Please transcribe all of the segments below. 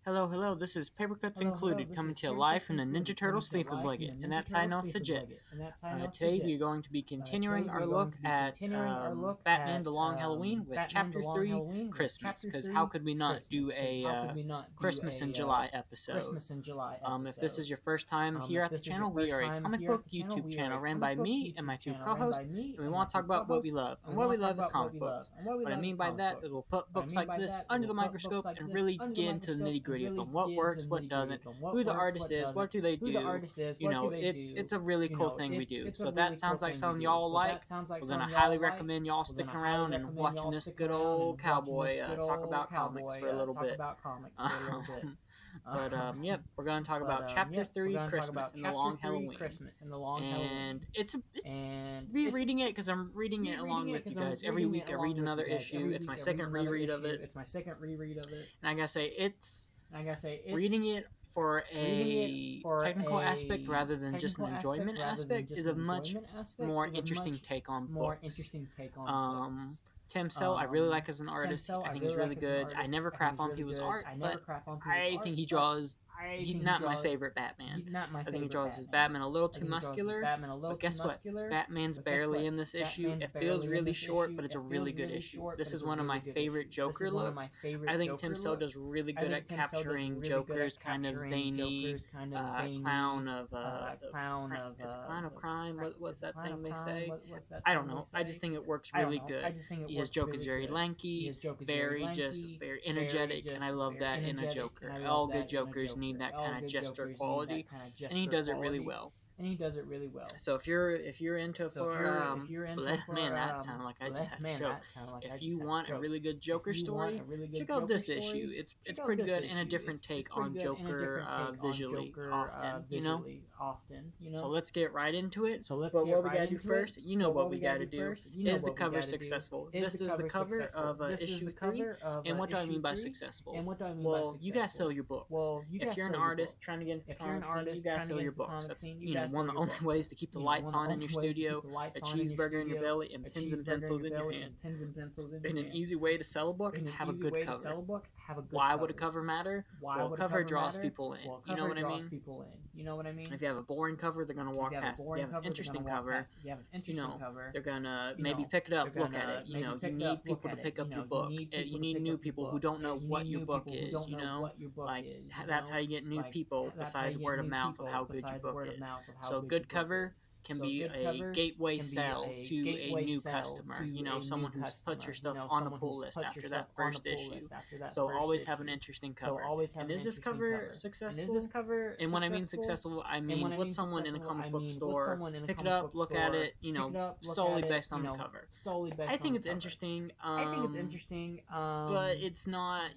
Hello, hello, this is Paper Cuts Included, coming to you live from the Ninja Turtle Sleeping Blanket, and that's High Notes Legit. Today we are going to be continuing our look at Batman The Long Halloween with Chapter 3, Christmas, because how could we not do a Christmas in July episode? If this is your first time here at the channel, we are a comic book YouTube channel ran by me and my two co-hosts, and we want to talk about what we love, and what we love is comic books. What I mean by that is we'll put books like this under the microscope and really get into the nitty-gritty of them. What works, what doesn't, who the artist is, what do they do. It's a really cool thing we do. So if that sounds like something y'all like, well then I highly recommend y'all sticking around and watching this good old cowboy talk about comics for a little bit. Yep, we're going to talk about Chapter 3, Christmas and the Long Halloween. And it's rereading it because I'm reading it along with you guys. Every week I read another issue. It's my second reread of it. And I gotta say, it's reading it for a technical aspect rather than just an enjoyment aspect is a much more interesting take on books. Tim Sell, I really like as an artist. I think he's really good. I never crap on people's art, but I think he draws. He's not my favorite Batman. I think he draws his Batman a little too muscular. But guess what? Batman's barely in this issue. It feels really short, but it's a really good issue. This is one of my favorite Joker looks. I think Tim Sale does really good at capturing Joker's kind of zany clown of is it clown of crime? What's that thing they say? I don't know. I just think it works really good. His Joker's very lanky, very energetic, and I love that in a Joker. All good Jokers need that kind of jester quality, and he does it really well. So if you're into man, that sounded like I just had a stroke. If you want a really good Joker story, check out this issue. It's pretty good and a different take on Joker visually often. So let's get right into it. But what we gotta do first, you know what we gotta do, is the cover successful. This is the cover of issue 3, and what do I mean by successful? Well, you gotta sell your books. If you're an artist trying to get into the comics, you gotta sell your books. That's one of the only ways to keep the lights on in your studio, a cheeseburger in your belly, and pens and pencils in your hand. And an easy way to sell a book, have a good cover. Why would a cover matter? Well, a cover draws people in. You know what I mean? If you have a boring cover, they're gonna walk past. If you have an interesting cover, they're gonna maybe pick it up, look at it. You need people to pick up your book. You need new people who don't know what your book is. That's how you get new people besides word of mouth of how good your book is. So a good cover can be a gateway sell to a new customer, someone who's put your stuff on a pull list after that first issue. So always have an interesting cover. And is this cover successful? And when I mean successful, I mean would someone in a comic book store pick it up, look at it, solely based on the cover? I think it's interesting, but it's not,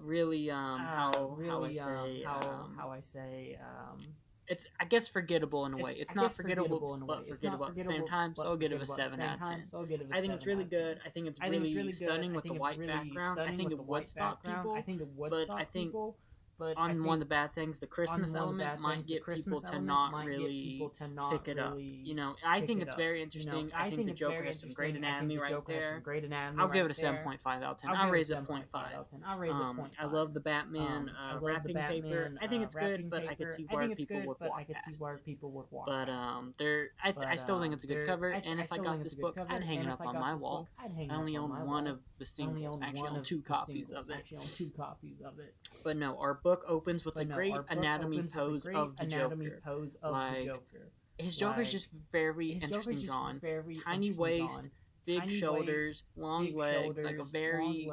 really, how I say, it's, I guess, forgettable in a way. It's not forgettable, but forgettable at the same time, so I'll give it a 7 out of 10. I think it's really good. I think it's really stunning with the white background. I think it would stop people, but I think on one of the bad things, the Christmas element might get people to not really pick it up. I think it's very interesting. I think the Joker has some great anatomy right there. I'll give it a 7.5 out of 10. I'll raise it 0.5. I love the Batman wrapping paper. I think it's good, but I could see why people would walk past it. But I still think it's a good cover, and if I got this book, I'd hang it up on my wall. I only own one of the singles. I actually own 2 copies of it. But no, our book opens with a great anatomy pose of the Joker. His Joker's just very interesting drawn. Tiny waist, big shoulders, long legs, like a very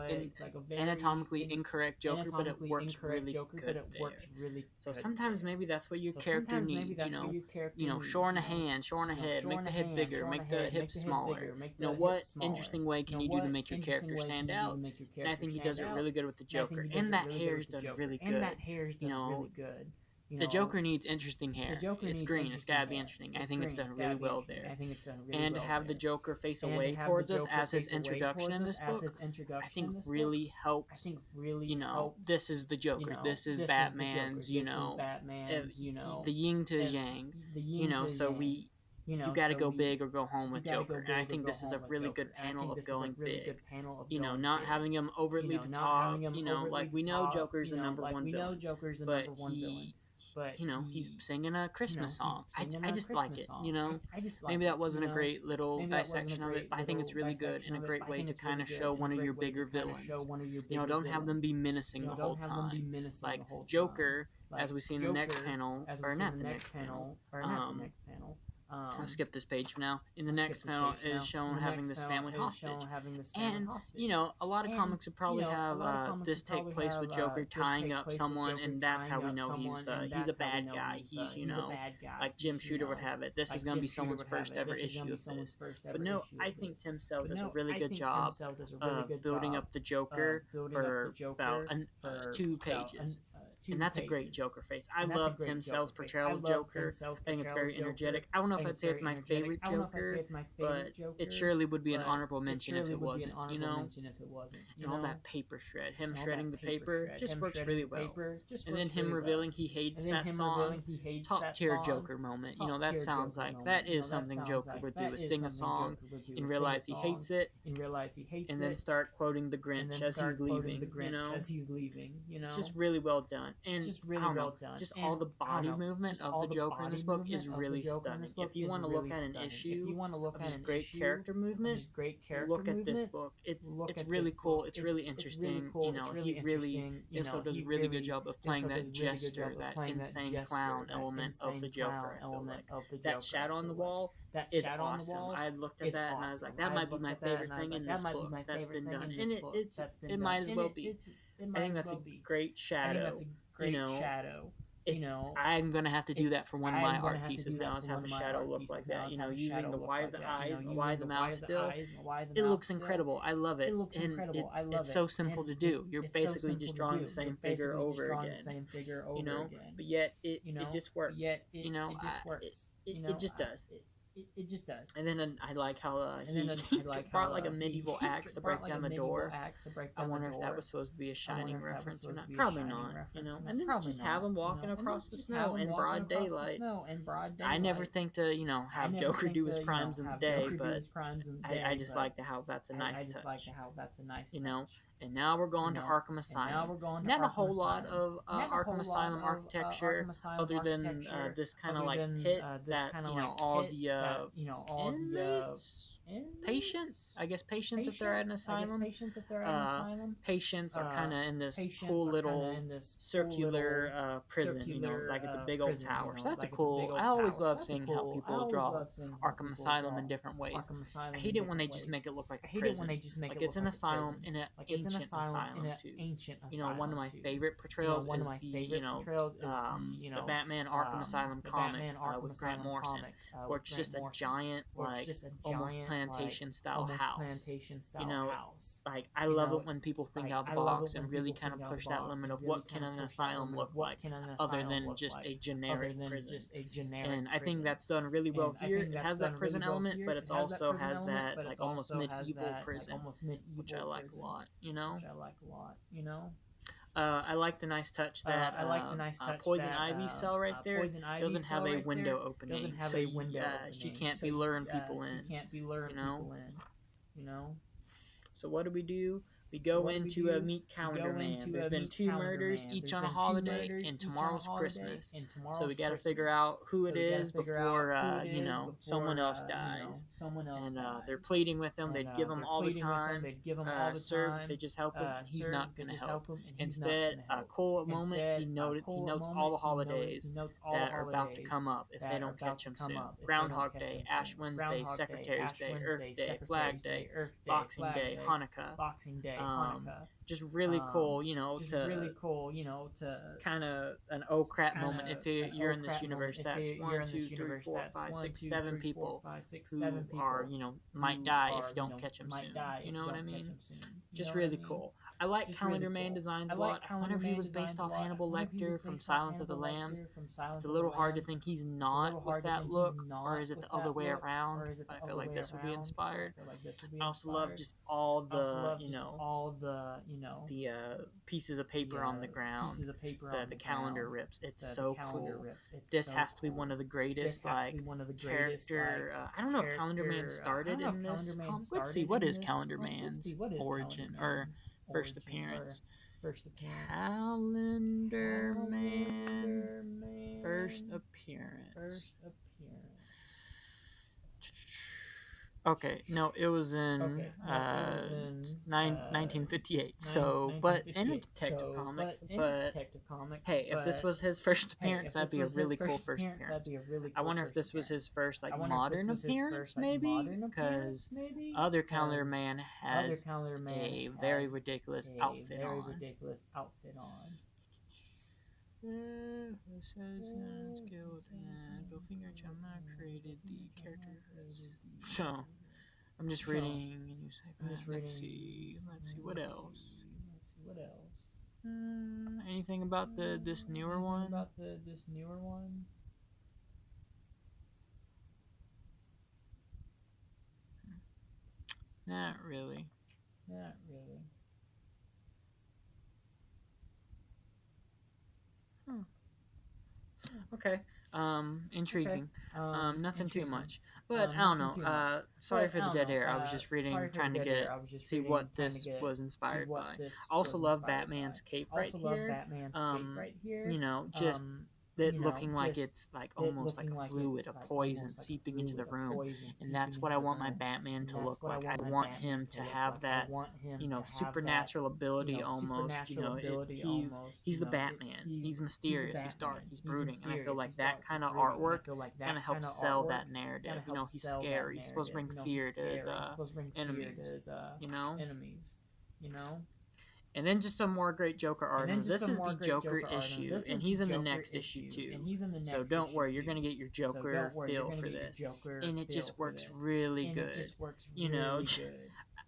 anatomically incorrect Joker, but it works really good there. So sometimes maybe that's what your character needs, shorten a hand, shorten a head, make the head bigger, make the hips smaller. What interesting way can you do to make your character stand out? And I think he does it really good with the Joker. And that hair's done really good. The Joker needs interesting hair. It's green. It's gotta be interesting. I think it's done really well there. And to have the Joker face away towards us as his introduction in this book, I think really helps. This is the Joker. This is Batman's. The yin to yang. So you got to go big or go home with Joker. And I think this is a really good panel of going big. Not having him overtly the top. Like we know Joker's the number one villain, but he's singing a Christmas song. I just like it. Maybe that wasn't a great little dissection of it, but I think it's really good and a great way to kind of show one of your bigger villains. Don't have them be menacing the whole time. Like Joker, as we see in the next panel, or not the next panel. I'll skip this page for now. In the next panel is shown having this family hostage. And, a lot of comics would probably have this take place with Joker tying up someone, and that's how we know he's a bad guy. He's, like Jim Shooter would have it. This is going to be someone's first ever issue of this. But no, I think Tim Sale does a really good job of building up the Joker for about 2 pages. And that's a great Joker face. I love Tim Sale's portrayal of Joker. I think it's very energetic. I don't know if I'd say it's my favorite Joker, but it surely would be an honorable mention if it wasn't, And all that paper shred. Him shredding the paper just works really well. And then him revealing he hates that song. Top tier Joker moment. That sounds like that is something Joker would do, is sing a song and realize he hates it, and then start quoting the Grinch as he's leaving. Just really well done. And just all the body movement of the Joker in this book is really stunning. If you want to look at an issue of his great character movement, look at this book. It's really cool. It's really interesting. He really also does a really good job of playing that jester, that insane clown element of the Joker. I feel like that shadow on the wall is awesome. I looked at that and I was like, that might be my favorite thing in this book that's been done, and it might as well be. I think that's a great shadow. I'm gonna have to do that for one of my art pieces now, is have a shadow look like that. Using the wide of the eyes, the wide of the mouth still. It looks incredible. I love it. It's so simple to do. You're basically just drawing the same figure over again. But yet it just works. It just does. It just does. And then I like how he brought like a medieval axe to break down the door. I wonder if that was supposed to be a Shining reference or not. Probably not. And then just have him walking across the snow in broad daylight. I never think to have Joker do his crimes in the day, but I just like how that's a nice touch. And now we're going to Arkham Asylum. Not a whole lot of Arkham Asylum architecture, other than this kind of like pit that all the inmates. Patients, I guess patients if they're at an asylum. Patients are kind of in this cool little circular prison, like it's a big old tower. So that's a cool. I always love seeing how people draw Arkham Asylum in different ways. I hate it when they just make it look like a prison. Like it's an asylum in an ancient asylum too. One of my favorite portrayals is the Batman Arkham Asylum comic with Grant Morrison, where it's just a giant like almost plantation style house. Like I love it when people think out the box and really kind of push that limit of what can an asylum look like other than just a generic prison. And I think that's done really well here. It has that prison element, but it also has that like almost medieval prison, which I like a lot. I like the nice touch that Poison Ivy's cell right there doesn't have a window opening, so she can't be luring people in. So what do? We go into a meet Calendar Man. There's been 2 murders, each on a holiday, and tomorrow's Christmas. So we got to figure out who it is before, someone else dies. And they're pleading with him. They'd give him all the time. Sir, if they just help him, he's not going to help. Instead, Cole, moment, he notes all the holidays that are about to come up if they don't catch him soon. Groundhog Day, Ash Wednesday, Secretary's Day, Earth Day, Flag Day, Boxing Day, Hanukkah. Just really cool, to kind of an oh crap moment. If you're in this universe, that's 1, 2, 3, 4, 5, 6, 7 people who are, might die if you don't catch them soon. You know what I mean? Just really cool. I like which is really Calendar Man cool. designs I a like lot. I wonder Calendar if he Man was based designs a off lot. Hannibal I wonder if he was Lecter from based off Silence of the Hannibal Lambs. Lecter from It's a Silence of the little hard to Lambs. think he's It's a not little with hard to that think he's look, or not is it with the other that way look, around? or is it But the I feel other like way this would be around? But I inspired. feel like this would be I also love inspired. just all I also the, love just all the, the pieces of paper on the ground, pieces of paper the on the calendar ground, rips. It's the so calendar cool. rips. It's This so has to be one cool. of the This greatest has to be one of the greatest I don't know if Calendar Man I don't started know in if Calendar this Man comic. Let's see, started what in is this. Calendar Let's see, Man's what is Calendar origin or Man's first origin or appearance? first appearance? Calendar Man Calendar first Man appearance. first appearance. Okay, no, it was in, Okay, no, it was in 1958. So, but in a 1958. Detective Comics. In But Detective Comics, hey, if this was his first hey, appearance, if that'd this be a was his really cool first first appearance, that'd appearance. be a really I cool wonder if first this was appearance. his first I like wonder if this modern was his appearance, first like maybe, modern appearance, because maybe, other Calendar because Man other has Calendar Man a very has ridiculous a outfit very on. ridiculous outfit on. Assassin's Guild and Bowfinger and Gemini created the character. So I'm just reading a news segment. Let's see what else. What else? Anything about this newer one? About this newer one? Not really. Not really. Okay. Intriguing. Nothing too much. But I don't know. Sorry But for I the don't dead know. air. I was just reading, Sorry for trying the to dead air. get I was just see reading, what trying to this get was see inspired what by. this I also was love inspired Batman's by. cape right Also love here. Batman's cape right here. You know, just that looking like it's like it almost like looking a like fluid, it's a like poison almost like a seeping into the fluid, a room, poison and that's seeping what into I the want my room. Batman And to that's look what I like. I want my want Batman him to to look have like. I that, want him you to know, have that, supernatural ability almost. You supernatural know, ability he's almost. he's You the know, Batman. He's he's the mysterious. He's Batman. dark. He's He's brooding, and I feel mysterious. like He's that dark. He's kind of brooding, and I artwork feel like kind that of kind helps of sell artwork that narrative. kind of You know, helps he's sell that scary. He's supposed to narrative. bring You know, fear he's to his scary. He's supposed to bring fear to enemies. his You know. enemies. You know. And then just some more great Joker art. This is the Joker issue, and he's in the next issue too. So don't worry, you're gonna get your Joker feel for this, and it just works really good. You know,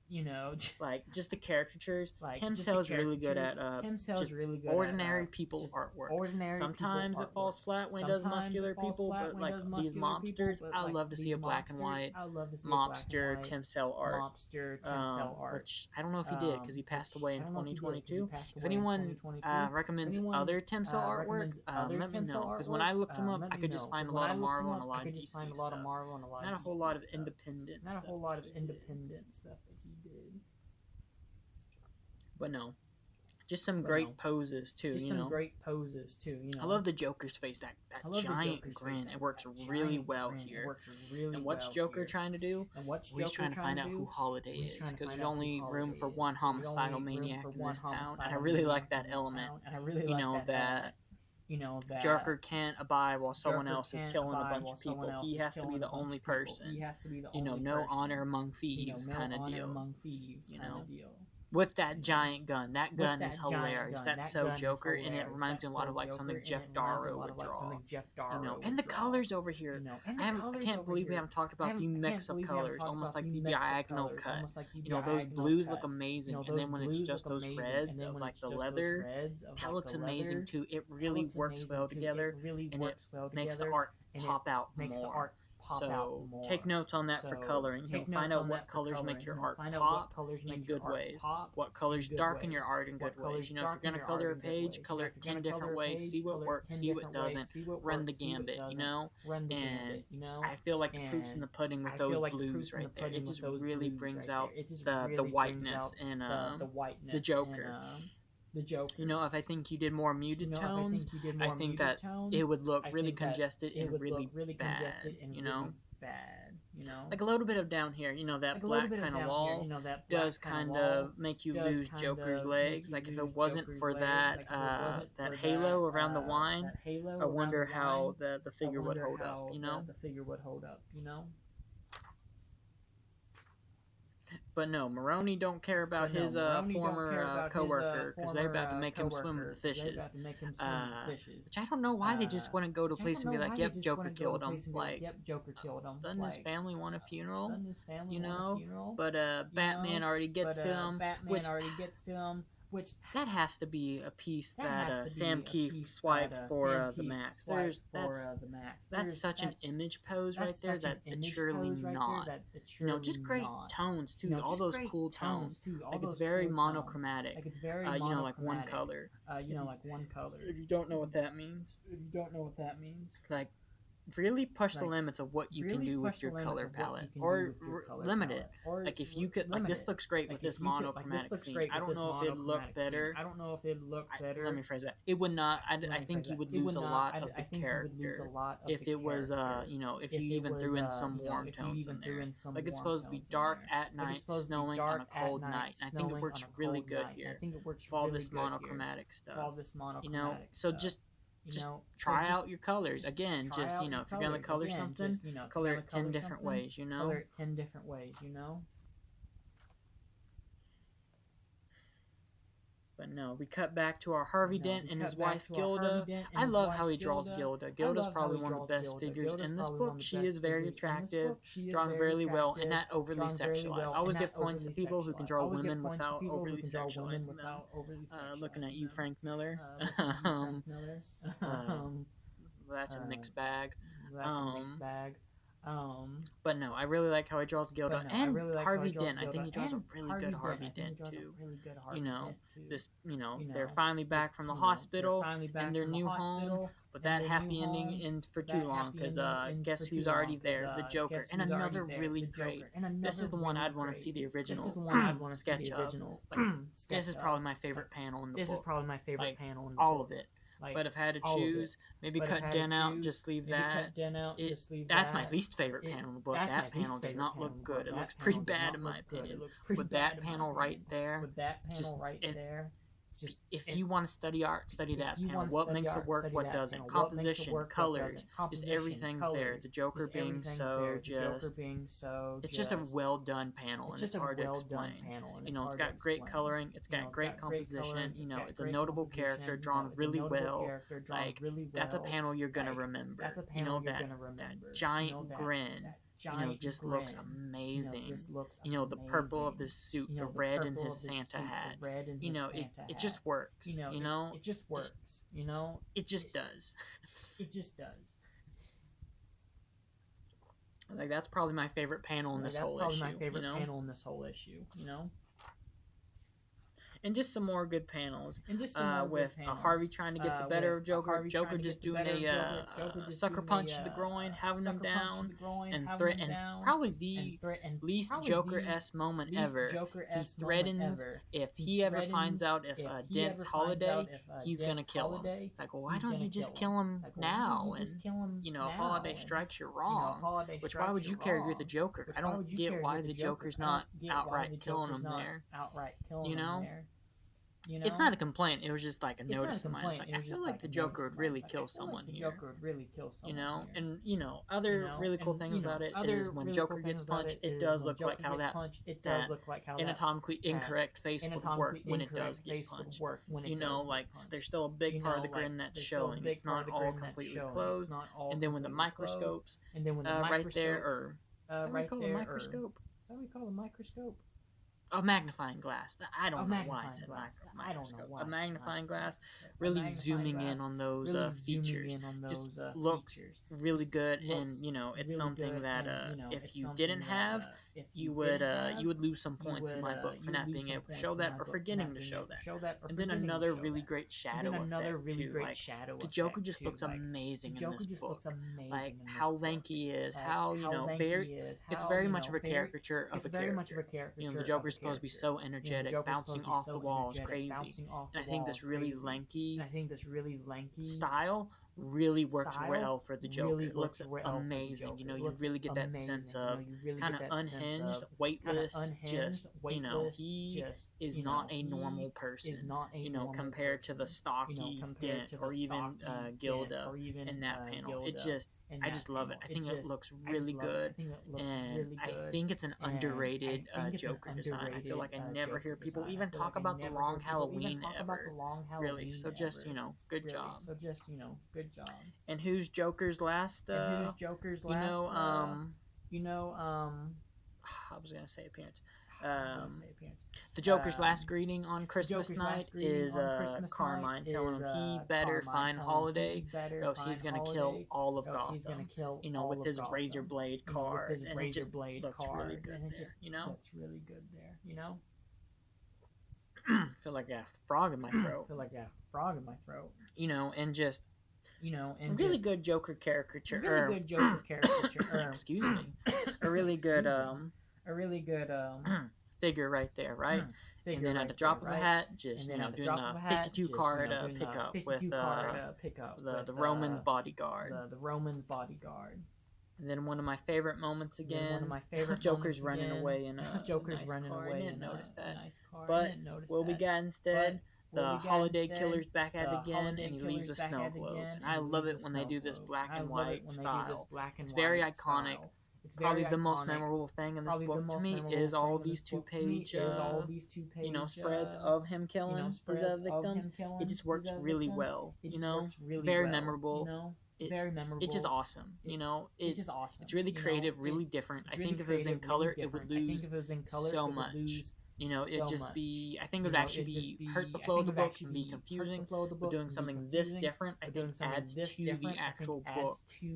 You know, like just the caricatures. like Tim just the Sale's really good at caricatures. just really good ordinary at people just artwork. ordinary Sometimes people it falls artwork. flat when he does Sometimes muscular it falls people, flat but when he like does these muscular people, mobsters, but I like love to see these a black and mobsters, white I love to see a black and mobster white Tim Sale art. mobster Tim Sale art. Which I don't know if he did because he passed away in I don't know if he did, 'cause he 2022. passed If away in anyone 2022. recommends anyone, other Tim Sale artwork, recommends other let me Tim Sale know. Because when I artwork, looked him up, let I me could know. just find a 'Cause when lot I of looked him Marvel up, and a I lot of could just DC find a lot of stuff. Marvel and a lot Not a of whole DC lot of stuff. independent Not a stuff. whole lot of that he did. independent stuff that he did. But no, just some great poses too. Just you some know, great poses too. You know, I love the Joker's face. That giant grin. It works really well here. And what's Joker trying to do? Well, he's trying to find out who Holiday is, because there's only room for one homicidal maniac in this town, and I really like that element. You know that Joker can't abide while someone else is killing a bunch of people. He has to be the only person. You know, no honor among thieves kind of deal. You know, with that giant gun. That gun is hilarious. That's so Joker, and it reminds me a lot of like something Jeff Darrow would draw. You know, and the colors over here. I can't believe we haven't talked about the mix of colors, almost like the diagonal cut. You know, those blues look amazing, and then when it's just those reds of like the leather, that looks amazing too. It really works well together, and it makes the art pop out more. So take notes on that for coloring. You know, find out what colors make your art pop in good ways. What colors darken your art in good ways. You know, if you're gonna color a page, color it 10 different ways. See what works, see what doesn't. Run the gambit, you know. And I feel like the proof's in the pudding with those blues right there. It just really brings out the whiteness in the Joker. You know, if I think you did more muted tones, I think that it would look really congested and really bad. You know, like a little bit of down here. You know, that black kind of wall does kind of make you lose Joker's legs. Like if it wasn't for that that halo around the wine, I wonder how the figure would hold up. You know. But no, Maroney don't care about his former coworker because they're about to make him swim with the fishes. Which I don't know why they just wouldn't go to police and be like, "Yep, Joker killed him." Like, doesn't his family want a funeral? You know. But Batman already gets to him, which which that has to be a piece that that has to Sam be a Keefe piece swiped that for Sam the Keefe Max. swiped There's for the Max. that's such an image pose right That's there such an that it's image surely pose right there not. that it's You know, surely just great not. tones You too. know, All just those great cool tones tones. too. All Like it's those very cool tones. monochromatic. Like it's very You know, like one monochromatic. color. You know, like one color. If you don't know what that means, If you don't know what that means, like really push the like limits of what you can really do push with the your limits color of what you palette, can do or with your color limit it. palette, or Like if you could, like limit this it. looks great Like with this if you could, like this monochromatic looks scene. great I with don't this know if it'd look monochromatic better. scene. I don't know if it'd look better. Let me phrase that. It would not. I think you would lose a lot of the character if it was, you know, if you even threw in some warm tones in there. Like it's supposed to be dark at night, snowing on a cold night. And I think it works really good here with all this monochromatic stuff. You know, so just try out your colors again. Just, you know, if you're gonna color something, color it 10 different ways. You know. Color it 10 different ways. You know. But no, we cut back to our Harvey Dent and his wife Gilda. I love how he draws Gilda. Gilda's probably one of the best figures in this book. She is very attractive, drawn very well, and not overly sexualized. I always give points to people who can draw women without overly sexualizing them. Looking at you, Frank Miller. That's a mixed bag. But no, I really like how he draws Gilda and Harvey Dent. I think he draws a really good Harvey Dent too. You know, they're finally back from the hospital in their new home, but that happy ending ends for too long because guess who's already there? The Joker, and another really great. This is the one I'd want to see the original sketch of. Like, this is probably my favorite panel in the book. Like, all of it. But if I had to choose, maybe cut Dent out, just leave that. That's my least favorite panel in the book. That panel does not look good. It looks pretty bad in my opinion. With that panel right there, just if you want to study art, study that panel. What makes it work, what doesn't. Composition, colors, just everything's there. The Joker being so just, it's just a well done panel, and it's hard to explain. You know, it's got great coloring, it's got great composition. You know, it's a notable character drawn really well. Like that's a panel you're gonna remember. You know, that giant grin. You know, just looks amazing. You know, the purple of his suit, the red in his Santa hat. You know, it just works. You know, it just works. You know, it just does. It just does. Like that's probably my favorite panel in this whole issue. Panel in this whole issue. You know. And just some more good panels. With Harvey trying to get the better of Joker. Joker just doing a sucker punch to the groin, having him down, and probably the least Joker-esque moment ever. He threatens if he ever finds out if Dent's Holiday, he's gonna kill him. It's like, well, why don't you just kill him now? And you know, if Holiday strikes, you're wrong. Which why would you care? You're the Joker. I don't get why the Joker's not outright killing him there. You know. It's not a complaint. It was just like a notice of mine. It's like I feel like the Joker would really kill someone here. You know, and you know, other really cool things about it is when Joker gets punched, it does look like how that anatomically incorrect face would work when it does get punched. You know, like there's still a big part of the grin that's showing. It's not all completely closed. And then when the microscopes, right there, or what do we call the microscope? What do we call a microscope? A magnifying glass. I don't know why I said microscope. A magnifying glass, really zooming in on those features. Just looks really good, and you know, it's something that if you didn't have, you would lose some points in my book for not being able to show that or forgetting to show that. And then another really great shadow effect too. Like the Joker just looks amazing in this book. Like how lanky he is, how you know, it's very much of a caricature of a character. You know, the Joker's supposed to be so energetic, bouncing off the walls, crazy. And I think this really lanky style really works well for the Joker. It looks amazing. You know, you really get that sense of kind of unhinged, weightless, just, you know, he is not a normal person, you know, compared to the stocky Dent or even Gilda in that panel. I just love it. I think it looks really good, and I think it's an underrated Joker design. I feel like I never hear people even talk about the Long Halloween ever, really. So just, you know, good job. And who's Joker's last? I was gonna say appearance. Um, the Joker's last greeting on Christmas night is Carmine telling him he better find Holiday, or else he's gonna kill all of Gotham. You know, with his razor blade card, and it just looks really good there. You know, looks really good there. You know, I feel like a frog in my throat. You know, and just really good Joker caricature. Excuse me, a really good figure right there, right? And then at the drop of a hat, just doing a 52 card pickup with the Roman's bodyguard. And then one of my favorite moments again, Joker's running away in a nice car. I didn't notice that. But what we got instead? The Holiday Killer's back at it again, and he leaves a snow globe. And I love it when they do this black and white style. It's very iconic. Probably the most memorable thing in this book to me is all these two-page, spreads of him killing his victims. It just works really well, very memorable. It's just awesome, it's really creative, really different. I think if it was in color, it would lose so much. It'd just be, I think it would actually be hurt the flow of the book and be confusing. But doing something this different, I think adds to the actual book's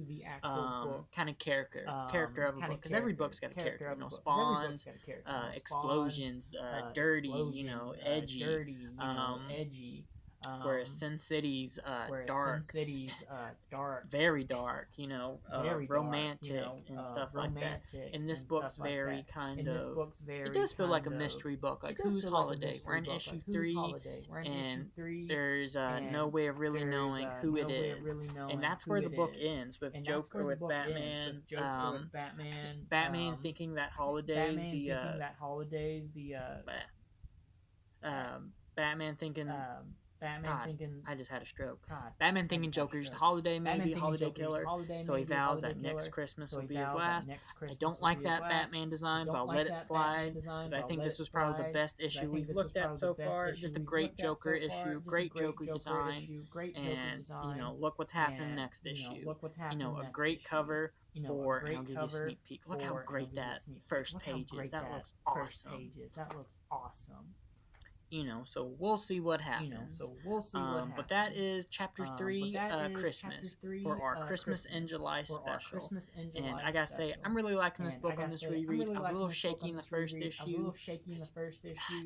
kind of character of a book. Because every book's got a character, spawns, explosions, dirty, edgy. Whereas Sin City's dark, very dark, romantic and stuff like that. And this book's very kind of, it does feel like a mystery book. Like, who's Holiday? We're in issue 3, and there's no way of really knowing who it is. And that's where the book ends, with Joker, with Batman, Batman thinking that Holiday's Batman thinking... I just had a stroke. Batman thinking Joker's the Holiday, maybe Holiday Killer, so he vows that next Christmas will be his last. I don't like that Batman design, but I'll let it slide, because I think this was probably the best issue we've looked at so far. Just a great Joker issue, great Joker design, and, look what's happening next issue. A great cover, and I'll give you a sneak peek. Look how great that first page is. That looks awesome. So we'll see what happens. But that is Chapter 3, Christmas, for our Christmas in July special. And I gotta say, I'm really liking this book on this reread. I was a little shaky in the first issue.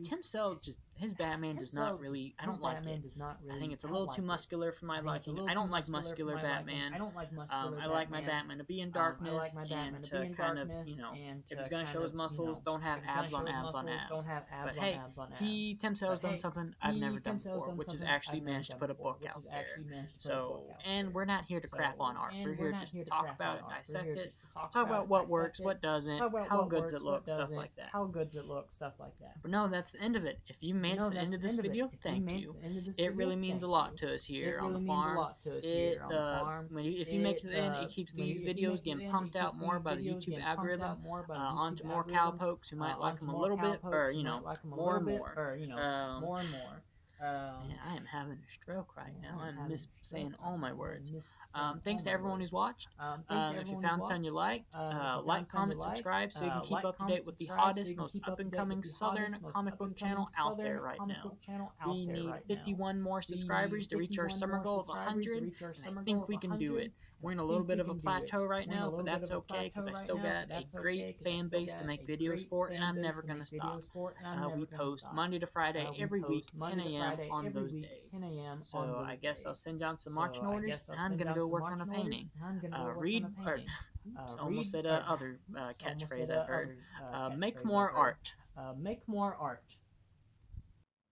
Tim Sale, his Batman does not really, I don't like it. I think it's a little too muscular for my liking. I don't like muscular Batman. I like my Batman to be in darkness and to kind of, if he's gonna show his muscles, don't have abs on abs on abs. But hey, Tim Sale's done something I've never done before, which is actually managed to put a book out there. So, and we're not here to crap on art. We're here just to talk about it, dissect it, talk about what works, what doesn't, how good does it look, stuff like that. But no, that's the end of it. If you made it to the end of this video, thank you. It really means a lot to us here on the farm. If you make it to the end, it keeps these videos getting pumped out more by the YouTube algorithm onto more cowpokes who might like them a little bit, or more and more. Man, I am having a stroke right now. I'm saying all my words. Thanks to everyone who's watched. If you found something you liked, like, comment, subscribe, so you can keep up to date with the hottest, most up-and-coming Southern comic book channel out there right now. We need 51 more subscribers to reach our summer goal of 100, and I think we can do it. We're in a little bit of a plateau right now, but that's okay, because I still got a great fan base to make videos for, and I'm never going to stop. We post Monday to Friday every week, 10 a.m. on those days. So I guess I'll send John some marching orders, and I'm going to go work on a painting. Almost said other catchphrase I've heard. Make more art.